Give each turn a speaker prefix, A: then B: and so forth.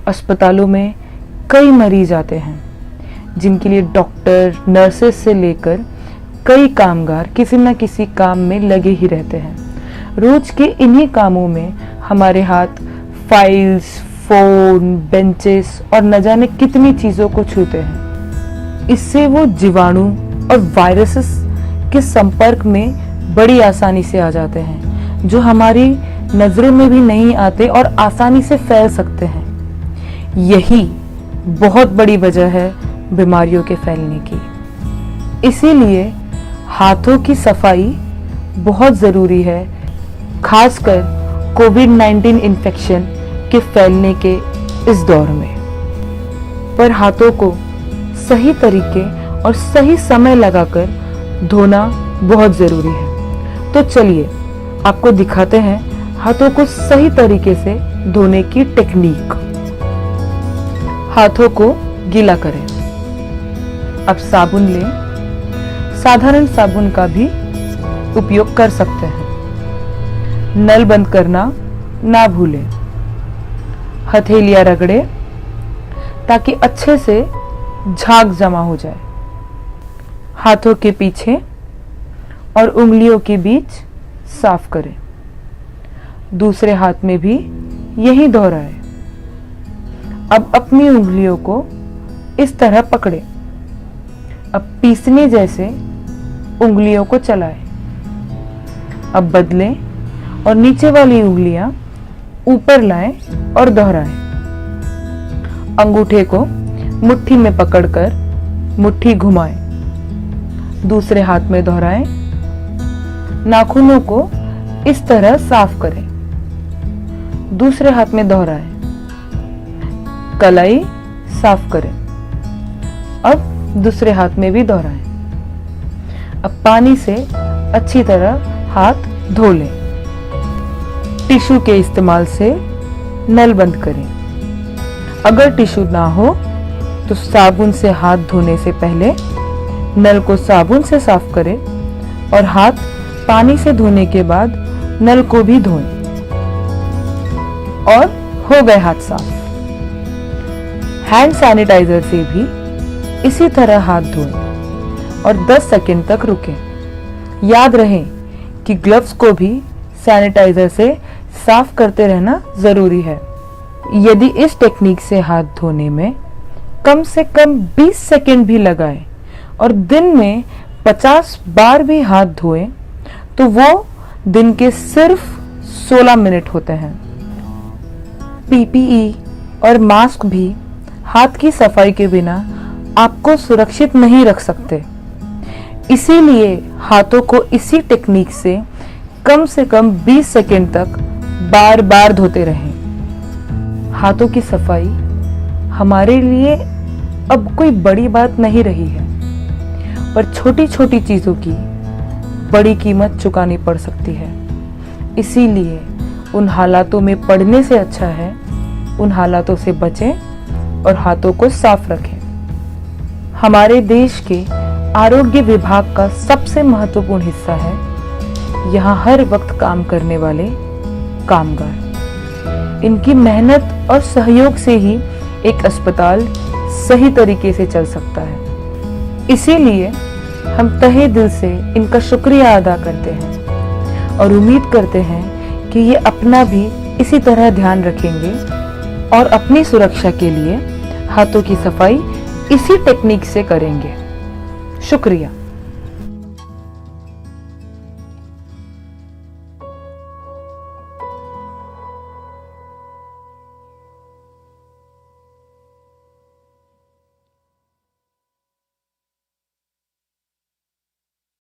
A: अस्पतालों में कई मरीज आते हैं जिनके लिए डॉक्टर, नर्सेस से लेकर कई कामगार किसी न किसी काम में लगे ही रहते हैं। रोज के इन्हीं कामों में हमारे हाथ फाइल्स, फोन, बेंचेस और न जाने कितनी चीजों को छूते हैं। इससे वो जीवाणु और वायरसेस के संपर्क में बड़ी आसानी से आ जाते हैं, जो हमारी नजरों में भी नहीं आते और आसानी से फैल सकते हैं। यही बहुत बड़ी वजह है बीमारियों के फैलने की। इसीलिए हाथों की सफाई बहुत ज़रूरी है, खासकर कोविड-19 इन्फेक्शन के फैलने के इस दौर में। पर हाथों को सही तरीके और सही समय लगाकर धोना बहुत ज़रूरी है। तो चलिए आपको दिखाते हैं हाथों को सही तरीके से धोने की टेक्निक। हाथों को गीला करें। अब साबुन लें। साधारण साबुन का भी उपयोग कर सकते हैं। नल बंद करना ना भूलें। हथेलियां रगड़े ताकि अच्छे से झाग जमा हो जाए। हाथों के पीछे और उंगलियों के बीच साफ करें। दूसरे हाथ में भी यही दोहराएं। अब अपनी उंगलियों को इस तरह पकड़ें। अब पीसने जैसे उंगलियों को चलाएं। अब बदलें और नीचे वाली उंगलियां ऊपर लाएं और दोहराएं। अंगूठे को मुट्ठी में पकड़कर मुट्ठी घुमाएं। दूसरे हाथ में दोहराएं। नाखूनों को इस तरह साफ करें। दूसरे हाथ में दोहराएं। कलाई साफ करें। अब दूसरे हाथ में भी दोहराएं। अब पानी से अच्छी तरह हाथ धो लें। टिश्यू के इस्तेमाल से नल बंद करें। अगर टिश्यू ना हो तो साबुन से हाथ धोने से पहले नल को साबुन से साफ करें और हाथ पानी से धोने के बाद नल को भी धोएं। और हो गए हाथ साफ। हैंड सैनिटाइजर से भी इसी तरह हाथ धोएं और 10 सेकंड तक रुकें। याद रहे कि ग्लव्स को भी सैनिटाइजर से साफ करते रहना जरूरी है। यदि इस टेक्निक से हाथ धोने में कम से कम 20 सेकंड भी लगाएं और दिन में 50 बार भी हाथ धोएं तो वो दिन के सिर्फ 16 मिनट होते हैं। पीपीई और मास्क भी हाथ की सफाई के बिना आपको सुरक्षित नहीं रख सकते। इसीलिए हाथों को इसी टेक्निक से कम 20 सेकंड तक बार बार धोते रहें। हाथों की सफाई हमारे लिए अब कोई बड़ी बात नहीं रही है, पर छोटी छोटी चीजों की बड़ी कीमत चुकानी पड़ सकती है। इसीलिए उन हालातों में पड़ने से अच्छा है उन हालातों से बचें और हाथों को साफ रखें। हमारे देश के आरोग्य विभाग का सबसे महत्वपूर्ण हिस्सा है यहाँ हर वक्त काम करने वाले कामगार। इनकी मेहनत और सहयोग से ही एक अस्पताल सही तरीके से चल सकता है। इसीलिए हम तहे दिल से इनका शुक्रिया अदा करते हैं और उम्मीद करते हैं कि ये अपना भी इसी तरह ध्यान रखेंगे और अपनी सुरक्षा के लिए हाथों की सफाई इसी टेक्निक से करेंगे। शुक्रिया।